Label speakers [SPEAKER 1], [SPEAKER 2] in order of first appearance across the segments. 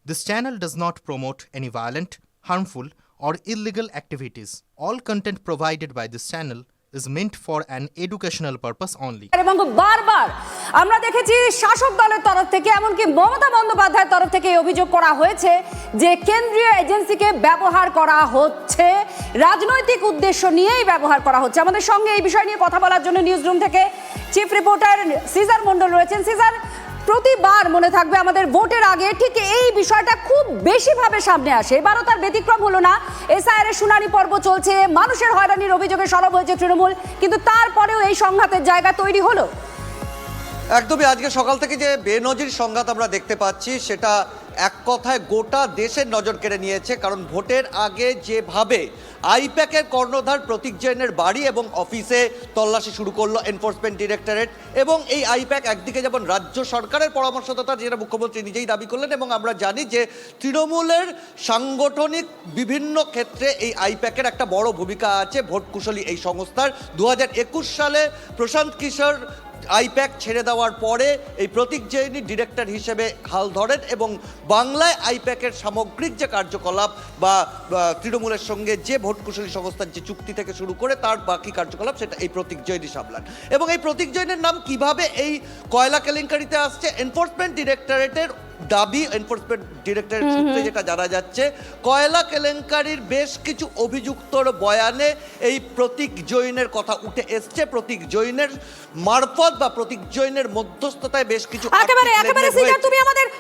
[SPEAKER 1] This channel does not promote any violent, harmful, or illegal activities. All content provided by this channel is meant for an educational purpose only.
[SPEAKER 2] এবং বারবার আমরা দেখেছি শাসক দলের তরফ থেকে এমনকি মমতা বন্দ্যোপাধ্যায়ের তরফ থেকে অভিযোগ করা হয়েছে যে কেন্দ্রীয় এজেন্সিকে ব্যবহার করা হচ্ছে, রাজনৈতিক উদ্দেশ্য নিয়েই ব্যবহার করা হচ্ছে। আমাদের সঙ্গে এই বিষয় নিয়ে কথা বলার জন্য নিউজ রুম থেকে চিফ রিপোর্টার সিজার মণ্ডল রয়েছেন। সিজার, প্রতিবার মনে থাকবে আমাদের ভোটের আগে ঠিক এই বিষয়টা খুব বেশিভাবে সামনে আসে, এবারও তার ব্যতিক্রম হলো না। এসআইআর এর শুনানি পর্ব চলছে, মানুষের হয়রানির অভিযোগে সরব হয়েছে তৃণমূল, কিন্তু তারপরেও এই সংঘাতের জায়গা তৈরি হলো।
[SPEAKER 3] একদমই আজকে সকাল থেকে যে বেনজির সংঘাত আমরা দেখতে পাচ্ছি সেটা এক কথায় গোটা দেশের নজর কেড়ে নিয়েছে। কারণ ভোটের আগে যেভাবে আইপ্যাকের কর্ণধার প্রতীক জৈনের বাড়ি এবং অফিসে তল্লাশি শুরু করলো এনফোর্সমেন্ট ডিরেক্টরেট, এবং এই আইপ্যাক একদিকে যেমন রাজ্য সরকারের পরামর্শদাতা, যেটা মুখ্যমন্ত্রী নিজেই দাবি করলেন, এবং আমরা জানি যে তৃণমূলের সাংগঠনিক বিভিন্ন ক্ষেত্রে এই আইপ্যাকের একটা বড় ভূমিকা আছে। ভোট কুশলী এই সংস্থার 2021 সালে প্রশান্ত কিশোর আইপ্যাক ছেড়ে দেওয়ার পরে এই প্রতীক জৈনী ডিরেক্টর হিসেবে হাল ধরেন, এবং বাংলায় আইপ্যাকের সামগ্রিক যে কার্যকলাপ বা তৃণমূলের সঙ্গে যে ভোট কুশলী সংস্থার যে চুক্তি থেকে শুরু করে তার বাকি কার্যকলাপ সেটা এই প্রতীক জৈনী সামলান। এবং এই প্রতীক জৈনের নাম কিভাবে এই কয়লা কেলেঙ্কারিতে আসছে, এনফোর্সমেন্ট ডিরেক্টরেটের দাবি, এনফোর্সমেন্ট ডিরেক্টরেট সূত্রে যেটা জানা যাচ্ছে, কয়লা কেলেঙ্কারির বেশ কিছু অভিযুক্তর বয়ানে এই প্রতীক জৈনের কথা উঠে এসছে। প্রতীক জৈনের মারফত বা প্রতীক জৈনের মধ্যস্থতায় বেশ কিছু
[SPEAKER 2] একেবারে সিজার,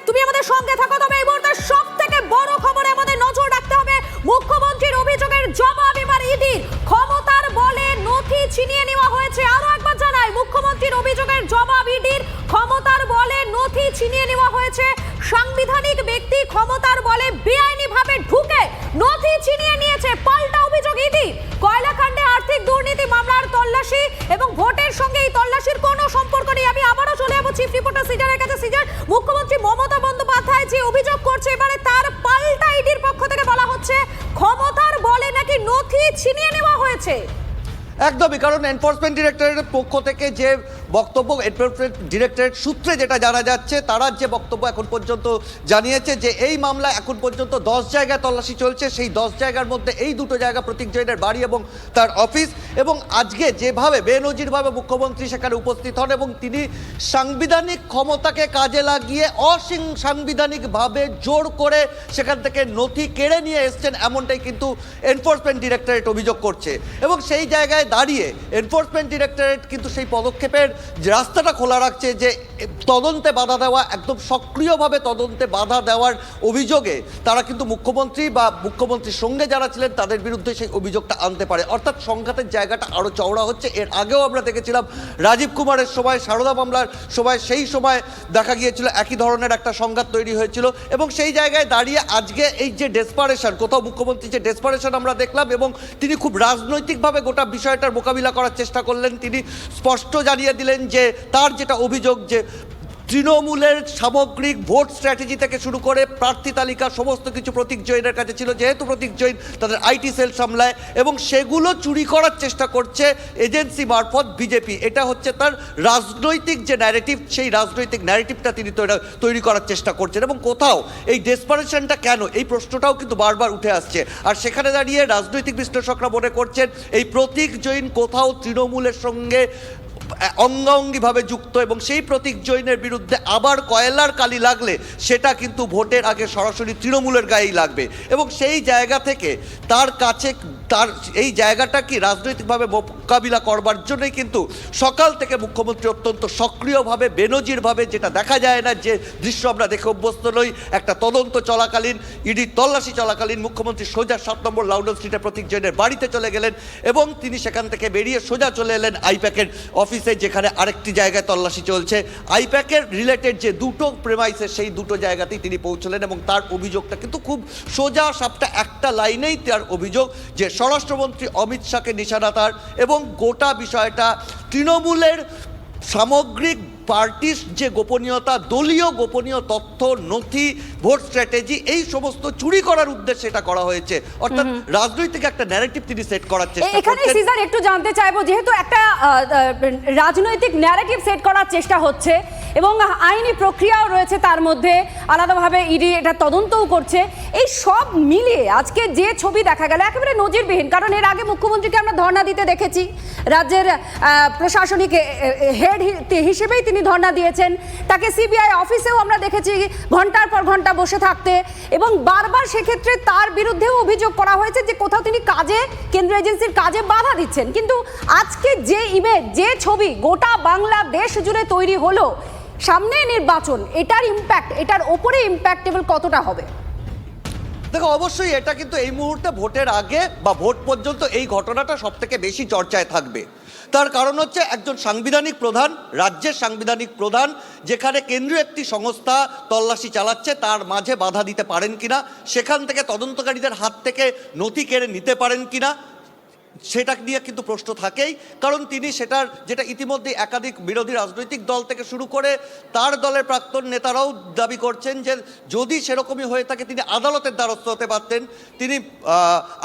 [SPEAKER 2] তুমি আমাদের সঙ্গে থাকো। তবে এই মুহূর্তে সবথেকে বড় খবরে আমাদের নজর রাখতে হবে। মুখ্যমন্ত্রীর অভিযোগের জবাব এবার ইডির। ক্ষমতার বলে নথি ছিনিয়ে নেওয়া হয়েছে। আরো একবার জানাই, মুখ্যমন্ত্রীর অভিযোগের জবাব ইডির। ক্ষমতার বলে নথি ছিনিয়ে নেওয়া হয়েছে। সাংবিধানিক ব্যক্তি ক্ষমতার বলে বেআইনিভাবে ঢুকে নথি ছিনিয়ে নিয়েছে, পাল্টা অভিযোগ ইডি। কয়লাকাণ্ডে আর্থিক দুর্নীতি মামলার তল্লাশি এবং ভোটের সঙ্গে এই তল্লাশির কোনো সম্পর্ক নেই। আমি আবারও চলে যাবো চিফ রিপোর্টার সিজারের কাছে। সিজার, মুখ্যমন্ত্রী মমতা বন্দ্যোপাধ্যায় যে অভিযোগ করছে, এবারে তার পাল্টা ইডির পক্ষ থেকে বলা হচ্ছে ক্ষমতার বলে নাকি নথি ছিনিয়ে নেওয়া হয়েছে।
[SPEAKER 3] একদমই, কারণ এনফোর্সমেন্ট ডিরেক্টরেটের পক্ষ থেকে যে বক্তব্য, এনফোর্সমেন্ট ডিরেক্টরেট সূত্রে যেটা জানা যাচ্ছে, তারা যে বক্তব্য এখন পর্যন্ত জানিয়েছে যে এই মামলায় এখন পর্যন্ত 10 জায়গায় তল্লাশি চলছে। সেই 10 জায়গার মধ্যে এই দুটো জায়গা প্রতীক জৈনের বাড়ি এবং তার অফিস। এবং আজকে যেভাবে বেনজিরভাবে মুখ্যমন্ত্রী সেখানে উপস্থিত হন এবং তিনি সাংবিধানিক ক্ষমতাকে কাজে লাগিয়ে অসাংবিধানিকভাবে জোর করে সেখান থেকে নথি কেড়ে নিয়ে এসছেন, এমনটাই কিন্তু এনফোর্সমেন্ট ডিরেক্টরেট অভিযোগ করছে। এবং সেই জায়গায় দাঁড়িয়ে এনফোর্সমেন্ট ডিরেক্টরেট কিন্তু সেই পদক্ষেপের যে রাস্তাটা খোলা রাখছে, যে তদন্তে বাধা দেওয়া, একদম সক্রিয়ভাবে তদন্তে বাধা দেওয়ার অভিযোগে তারা কিন্তু মুখ্যমন্ত্রী বা মুখ্যমন্ত্রীর সঙ্গে যারা ছিলেন তাদের বিরুদ্ধে সেই অভিযোগটা আনতে পারে। অর্থাৎ সংঘাতের জায়গাটা আরও চওড়া হচ্ছে। এর আগেও আমরা দেখেছিলাম রাজীব কুমারের সময়, সারদা মামলার সময়, সেই সময় দেখা গিয়েছিল একই ধরনের একটা সংঘাত তৈরি হয়েছিল। এবং সেই জায়গায় দাঁড়িয়ে আজকে এই যে ডেসপারেশন, কোথাও মুখ্যমন্ত্রী যে ডেসপারেশন আমরা দেখলাম, এবং তিনি খুব রাজনৈতিকভাবে গোটা বিষয়টার মোকাবিলা করার চেষ্টা করলেন। তিনি স্পষ্ট জানিয়ে দিলেন যে তার যেটা অভিযোগ, যে তৃণমূলের সামগ্রিক ভোট স্ট্র্যাটেজি থেকে শুরু করে প্রার্থী তালিকা সমস্ত কিছু প্রতীক জৈনের কাছে ছিল, যেহেতু প্রতীক জৈন তাদের আইটি সেল সামলায়, এবং সেগুলো চুরি করার চেষ্টা করছে এজেন্সি মারফত বিজেপি। এটা হচ্ছে তার রাজনৈতিক যে ন্যারেটিভ, সেই রাজনৈতিক ন্যারেটিভটা তিনি তৈরি করার চেষ্টা করছেন। এবং কোথাও এই ডেসপারেশনটা কেন, এই প্রশ্নটাও কিন্তু বারবার উঠে আসছে। আর সেখানে দাঁড়িয়ে রাজনৈতিক বিশ্লেষকরা মনে করছেন এই প্রতীক জৈন কোথাও তৃণমূলের সঙ্গে অঙ্গাঙ্গিভাবে যুক্ত, এবং সেই প্রতীক জৈনের বিরুদ্ধে আবার কয়লার কালি লাগলে সেটা কিন্তু ভোটের আগে সরাসরি তৃণমূলের গায়েই লাগবে। এবং সেই জায়গা থেকে তার কাছে তার এই জায়গাটা কি রাজনৈতিকভাবে মোকাবিলা করবার জন্যই কিন্তু সকাল থেকে মুখ্যমন্ত্রী অত্যন্ত সক্রিয়ভাবে বেনজিরভাবে, যেটা দেখা যায় না, যে দৃশ্য আমরা দেখে অভ্যস্ত নই, একটা তদন্ত চলাকালীন, ইডির তল্লাশি চলাকালীন মুখ্যমন্ত্রী সোজা 7 নম্বর লাউডন স্ট্রিটে প্রতীক জৈনের বাড়িতে চলে গেলেন, এবং তিনি সেখান থেকে বেরিয়ে সোজা চলে এলেন আইপ্যাকের অফিসে, যেখানে আরেকটি জায়গায় তল্লাশি চলছে। আইপ্যাকের রিলেটেড যে দুটো প্রেমাইসের, সেই দুটো জায়গাতেই তিনি পৌঁছলেন। এবং তার অভিযোগটা কিন্তু খুব সোজা সাপটা, একটা লাইনেই তার অভিযোগ যে স্বরাষ্ট্রমন্ত্রী অমিত শাহকে নিশানা তার, এবং গোটা বিষয়টা তৃণমূলের সামগ্রিক পার্টির যে গোপনীয়তা, দলীয় গোপনীয় তথ্য, নথি, ভোট স্ট্র্যাটেজি, এই সমস্ত চুরি করার উদ্দেশ্যে এটা করা হয়েছে। অর্থাৎ রাজনৈতিক একটা ন্যারেটিভ তিনি সেট করার চেষ্টা করছেন।
[SPEAKER 2] এখানে সিজার একটু জানতে চাইবো, যেহেতু একটা রাজনৈতিক ন্যারেটিভ সেট করার চেষ্টা হচ্ছে, এবং আইনি প্রক্রিয়াও রয়েছে তার মধ্যে, আলাদাভাবে ইডি এটা তদন্তও করছে। এই সব মিলিয়ে আজকে যে ছবি দেখা গেল একেবারে নজিরবিহীন, কারণ এর আগে মুখ্যমন্ত্রীকে আমরা ধর্ণা দিতে দেখেছি, রাজ্যের প্রশাসনিক হেড হিসেবেই তিনি ধর্ণা দিয়েছেন, তাকে সিবিআই অফিসেও আমরা দেখেছি ঘন্টার পর ঘন্টা বসে থাকতে, এবং বারবার সেক্ষেত্রে তার বিরুদ্ধেও অভিযোগ করা হয়েছে যে কোথাও তিনি কাজে, কেন্দ্রীয় এজেন্সির কাজে বাধা দিচ্ছেন। কিন্তু আজকে যে ইমেজ, যে ছবি গোটা বাংলাদেশ জুড়ে তৈরি হলো, সামনে নির্বাচন, এটার ইম্প্যাক্ট, এটার ওপরে ইম্প্যাক্টেবল কতটা হবে?
[SPEAKER 3] দেখো, অবশ্যই এটা কিন্তু এই মুহূর্তে ভোটের আগে বা ভোট পর্যন্ত এই ঘটনাটা সব থেকে বেশি চর্চায় থাকবে। তার কারণ হচ্ছে একজন সাংবিধানিক প্রধান, রাজ্যের সাংবিধানিক প্রধান, যেখানে কেন্দ্রীয় একটি সংস্থা তল্লাশি চালাচ্ছে, তার মাঝে বাধা দিতে পারেন কিনা, সেখান থেকে তদন্তকারীদের হাত থেকে নথি কেড়ে নিতে পারেন কিনা, সেটা নিয়ে কিন্তু প্রশ্ন থাকেই। কারণ তিনি সেটার, যেটা ইতিমধ্যে একাধিক বিরোধী রাজনৈতিক দল থেকে শুরু করে তার দলের প্রাক্তন নেতারাও দাবি করছেন যে যদি সেরকমই হয়ে থাকে তিনি আদালতের দ্বারস্থ হতে পারতেন, তিনি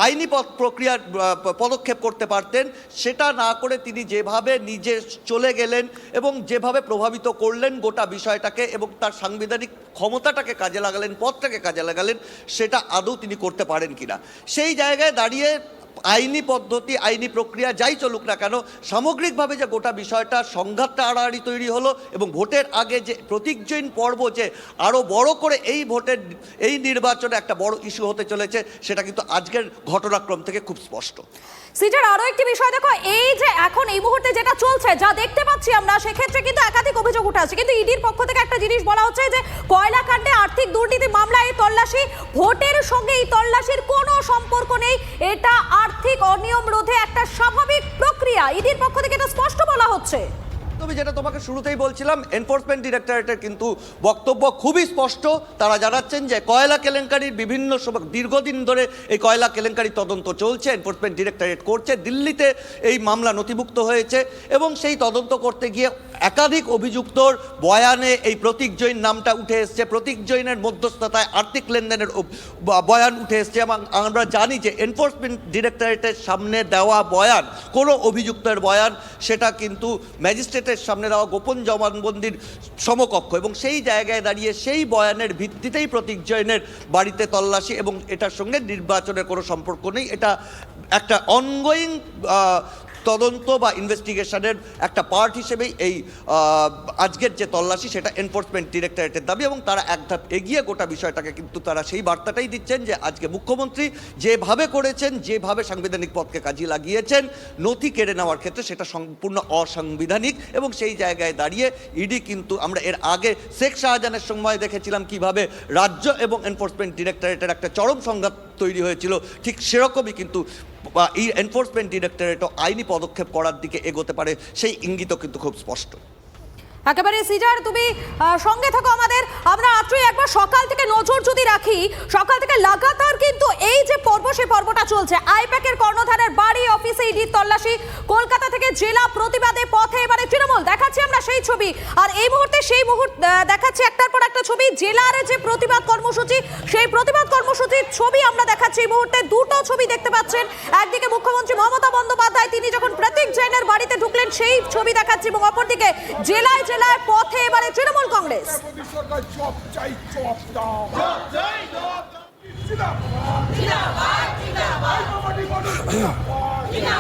[SPEAKER 3] আইনি প্রক্রিয়ার পদক্ষেপ করতে পারতেন। সেটা না করে তিনি যেভাবে নিজে চলে গেলেন এবং যেভাবে প্রভাবিত করলেন গোটা বিষয়টাকে এবং তার সাংবিধানিক ক্ষমতাটাকে কাজে লাগালেন, পথটাকে কাজে লাগালেন, সেটা আদৌ তিনি করতে পারেন কিনা, সেই জায়গায় দাঁড়িয়ে আইনি পদ্ধতি, আইনি প্রক্রিয়া যাই চলুক না কেন, সামগ্রিকভাবে যে গোটা বিষয়টা সংঘাতটা আড়াআড়ি তৈরি হলো এবং ভোটের আগে যে প্রতীকজয়ী পর্ব যে আরও বড় করে এই নির্বাচনে একটা বড় ইস্যু হতে চলেছে, সেটা কিন্তু আজকের ঘটনাক্রম থেকে খুব স্পষ্ট।
[SPEAKER 2] সিটার আরো একটি বিষয় দেখো, এই যে এখন এই মুহূর্তে যেটা চলছে, যা দেখতে পাচ্ছি আমরা, সেক্ষেত্রে কিন্তু একাধিক অভিযোগ উঠে আসছে, কিন্তু ইডির পক্ষ থেকে একটা জিনিস বলা হচ্ছে যে কয়লা কাণ্ডে আর্থিক দুর্নীতি মামলায় এই তল্লাশি, ভোটের সঙ্গে এই তল্লাশির কোনো সম্পর্ক নেই, এটা আর্থিক অনিয়ম রোধে একটা স্বাভাবিক প্রক্রিয়া, ইডির পক্ষ থেকে এটা স্পষ্ট বলা হচ্ছে।
[SPEAKER 3] তবে যেটা তোমাকে শুরুতেই বলছিলাম, এনফোর্সমেন্ট ডিরেক্টরেটের কিন্তু বক্তব্য খুবই স্পষ্ট। তারা জানাচ্ছেন যে কয়লা কেলেঙ্কারির বিভিন্ন দীর্ঘদিন ধরে এই কয়লা কেলেঙ্কারির তদন্ত চলছে, এনফোর্সমেন্ট ডিরেক্টরেট করছে, দিল্লিতে এই মামলা নথিভুক্ত হয়েছে এবং সেই তদন্ত করতে গিয়ে একাধিক অভিযুক্তর বয়ানে এই প্রতীক জৈন নামটা উঠে এসছে, প্রতীক জৈনের মধ্যস্থতায় আর্থিক লেনদেনের বয়ান উঠে এসছে এবং আমরা জানি যে এনফোর্সমেন্ট ডিরেক্টরেটের সামনে দেওয়া বয়ান, কোনো অভিযুক্তের বয়ান, সেটা কিন্তু ম্যাজিস্ট্রেটের সামনে দেওয়া গোপন জবানবন্দির সমকক্ষ এবং সেই জায়গায় দাঁড়িয়ে সেই বয়ানের ভিত্তিতেই প্রতীক জৈনের বাড়িতে তল্লাশি এবং এটার সঙ্গে নির্বাচনের কোনো সম্পর্ক নেই, এটা একটা অনগোয়িং তদন্ত বা ইনভেস্টিগেশনের একটা পার্ট হিসেবেই এই আজকের যে তল্লাশি সেটা এনফোর্সমেন্ট ডিরেক্টরেটের দাবি এবং তারা এক ধাপ এগিয়ে গোটা বিষয়টাকে কিন্তু তারা সেই বার্তাটাই দিচ্ছেন যে আজকে মুখ্যমন্ত্রী যেভাবে করেছেন, যেভাবে সাংবিধানিক পথকে কাজে লাগিয়েছেন নথি কেড়ে নেওয়ার ক্ষেত্রে, সেটা সম্পূর্ণ অসাংবিধানিক এবং সেই জায়গায় দাঁড়িয়ে ইডি কিন্তু, আমরা এর আগে শেখ শাহজাহানের সময় দেখেছিলাম কিভাবে রাজ্য এবং এনফোর্সমেন্ট ডিরেক্টরেটের একটা চরম সংঘাত তৈরি হয়েছিল, ঠিক সেরকমই কিন্তু এই এনফোর্সমেন্ট ডিরেক্টরেটও আইনি পদক্ষেপ করার দিকে এগোতে পারে, সেই ইঙ্গিতও কিন্তু খুব স্পষ্ট।
[SPEAKER 2] একেবারে সিজার, তুমি সঙ্গে থাকো আমাদের। আমরা আজই একবার সকাল থেকে নজর যদি রাখি, সকাল থেকে লাগাতার কিন্তু এই যে পর্ব, সেই পর্বটা চলছে। আইপ্যাকের কর্ণধারের বাড়ি, অফিসে ইডির তল্লাশি, কলকাতা থেকে জেলা প্রতিবাদে পথে এবারে তৃণমূল, দেখাচ্ছি আমরা সেই ছবি। আর এই মুহূর্তে দেখাচ্ছি একটার পর একটা ছবি, জেলার যে প্রতিবাদ কর্মসূচি, সেই প্রতিবাদ কর্মসূচির ছবি আমরা দেখাচ্ছি। এই মুহূর্তে দুটো ছবি দেখতে পাচ্ছেন, একদিকে মুখ্যমন্ত্রী মমতা বন্দ্যোপাধ্যায় তিনি যখন প্রতীক জৈনের বাড়িতে ঢুকলেন সেই ছবি দেখাচ্ছি, এবং অপরদিকে জেলায় জেলায় পথে এবারে তৃণমূল কংগ্রেস।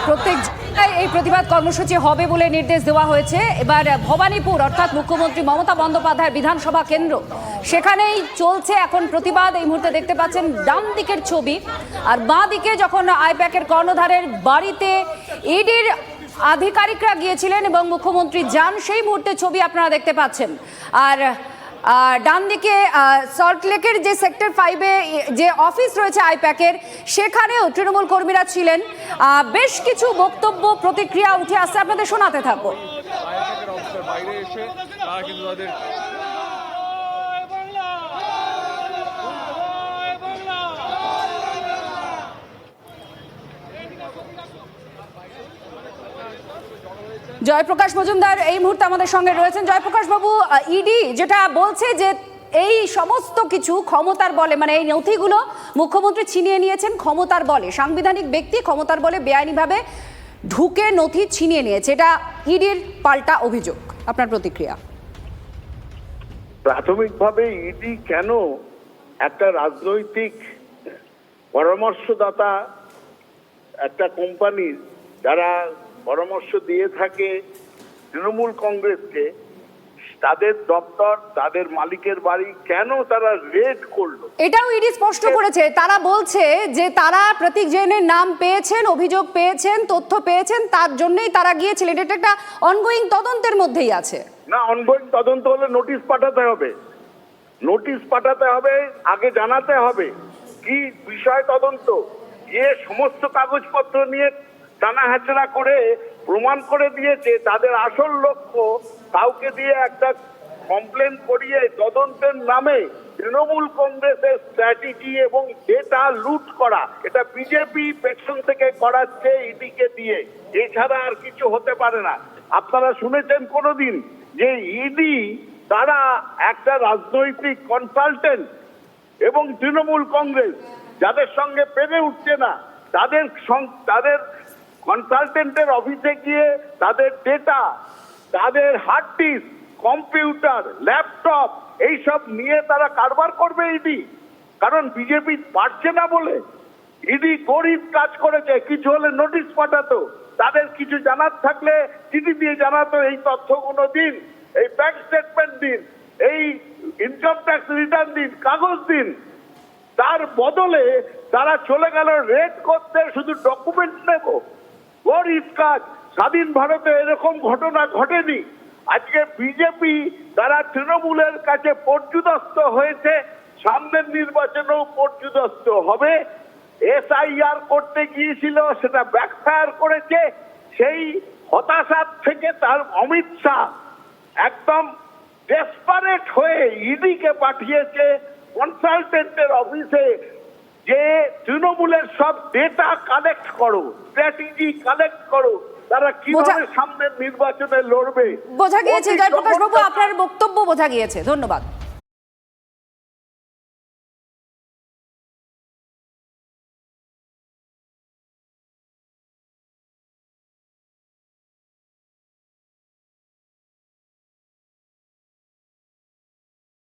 [SPEAKER 2] প্রত্যেক জেলায় এই প্রতিবাদ কর্মসূচি হবে বলে নির্দেশ দেওয়া হয়েছে। এবার ভবানীপুর, অর্থাৎ মুখ্যমন্ত্রী মমতা বন্দ্যোপাধ্যায়ের বিধানসভা কেন্দ্র, সেখানেই চলছে এখন প্রতিবাদ। এই মুহূর্তে দেখতে পাচ্ছেন ডান দিকের ছবি, আর বাঁ দিকে যখন আইপ্যাকের কর্ণধারের বাড়িতে ইডির আধিকারিকরা গিয়েছিলেন এবং মুখ্যমন্ত্রী যান, সেই মুহূর্তে ছবি আপনারা দেখতে পাচ্ছেন। আর ডান দিকে সল্টলেকের যে সেক্টর 5-এ যে অফিস রয়েছে আইপ্যাকের, সেখানেও তৃণমূল কর্মীরা ছিলেন। বেশ কিছু বক্তব্য, প্রতিক্রিয়া উঠে আসছে, আপনাদের শোনাতে থাকবো। জয়প্রকাশ মজুমদার এই মুহূর্তে আমাদের সঙ্গে রয়েছেন। জয়প্রকাশ বাবু, ইডি যেটা বলছে যে এই সমস্ত কিছু ক্ষমতার বলে, মানে এই নথিগুলো মুখ্যমন্ত্রী ছিনিয়ে নিয়েছেন ক্ষমতার বলে, সাংবিধানিক ব্যক্তি ক্ষমতার বলে বেআইনিভাবে ঢুকে নথি ছিনিয়ে নিয়েছে, এটা ইডির পাল্টা অভিযোগ, আপনার প্রতিক্রিয়া?
[SPEAKER 4] প্রাথমিকভাবে ইডি কেন একটা রাজনৈতিক পরামর্শদাতা একটা কোম্পানির যারা পরামর্শ দিয়ে থাকে তৃণমূল কংগ্রেসকে, তাদের দপ্তর, তাদের মালিকের বাড়ি কেন তারা রেড করলো?
[SPEAKER 2] এটাও ইডি স্পষ্ট করেছে। তারা বলছে যে তারা প্রতীক জৈনের নাম পেয়েছেন, অভিযোগ পেয়েছেন, তথ্য পেয়েছেন, তার জন্যই তারা গিয়েছিলেন। এটা একটা অনগোয়িং তদন্তের মধ্যেই আছে।
[SPEAKER 4] না, অনগোয়িং তদন্ত হলে নোটিশ পাঠাতে হবে, নোটিশ পাঠাতে হবে, আগে জানাতে হবে কি বিষয় তদন্ত। যে সমস্ত কাগজপত্র নিয়ে টানা হাঁচড়া করে প্রমাণ করে দিয়েছে তাদের আসল লক্ষ্য কাউকে দিয়ে একটা কমপ্লেন করিয়ে তদন্তের নামে তৃণমূল কংগ্রেসের স্ট্র্যাটেজি এবং ডেটা লুট করা। এটা বিজেপি পেছন থেকে করাচ্ছে ইডিকে দিয়ে, এছাড়া আর কিছু হতে পারে না। আপনারা শুনেছেন কোনোদিন যে ইডি তারা একটা রাজনৈতিক কনসালটেন্ট এবং তৃণমূল কংগ্রেস যাদের সঙ্গে পেরে উঠছে না তাদের কনসালটেন্টের অফিসে গিয়ে তাদের ডেটা, তাদের হার্ড ডিস্ক, কম্পিউটার, ল্যাপটপ এইসব নিয়ে তারা কারবার করবে ইডি? কারণ বিজেপি পারছে না বলে। ইডি গরিব কাজ করেছে, কিছু হলে নোটিশ পাঠাতো, তাদের কিছু জানার থাকলে চিঠি দিয়ে জানাতো এই তথ্যগুলো দিন, এই ব্যাংক স্টেটমেন্ট দিন, এই ইনকাম ট্যাক্স রিটার্ন দিন, কাগজ দিন। তার বদলে তারা চলে গেল রেড করতে, শুধু ডকুমেন্ট নেব। গরিব কাজ। স্বাধীন ভারতে এরকম ঘটনা ঘটেনি। আজকে বিজেপি তারা তৃণমূলের কাছে পর্যুদস্ত হয়েছে, সামনের নির্বাচনেও পর্যুদস্ত হবে। এসআইআর করতে গিয়েছিল, সেটা ব্যাকফায়ার করেছে। সেই হতাশার থেকে তার অমিত শাহ একদম ডেসপারেট হয়ে ইডিকে পাঠিয়েছে কনসালটেন্টের অফিসে যে তৃণমূলের সব ডেটা কালেক্ট করো, স্ট্র্যাটেজি কালেক্ট করো, তারা কিভাবে সামনের নির্বাচনে লড়বে।
[SPEAKER 2] বোঝা গিয়েছে জয়প্রকাশ বাবু, আপনার বক্তব্য বোঝা গিয়েছে। ধন্যবাদ।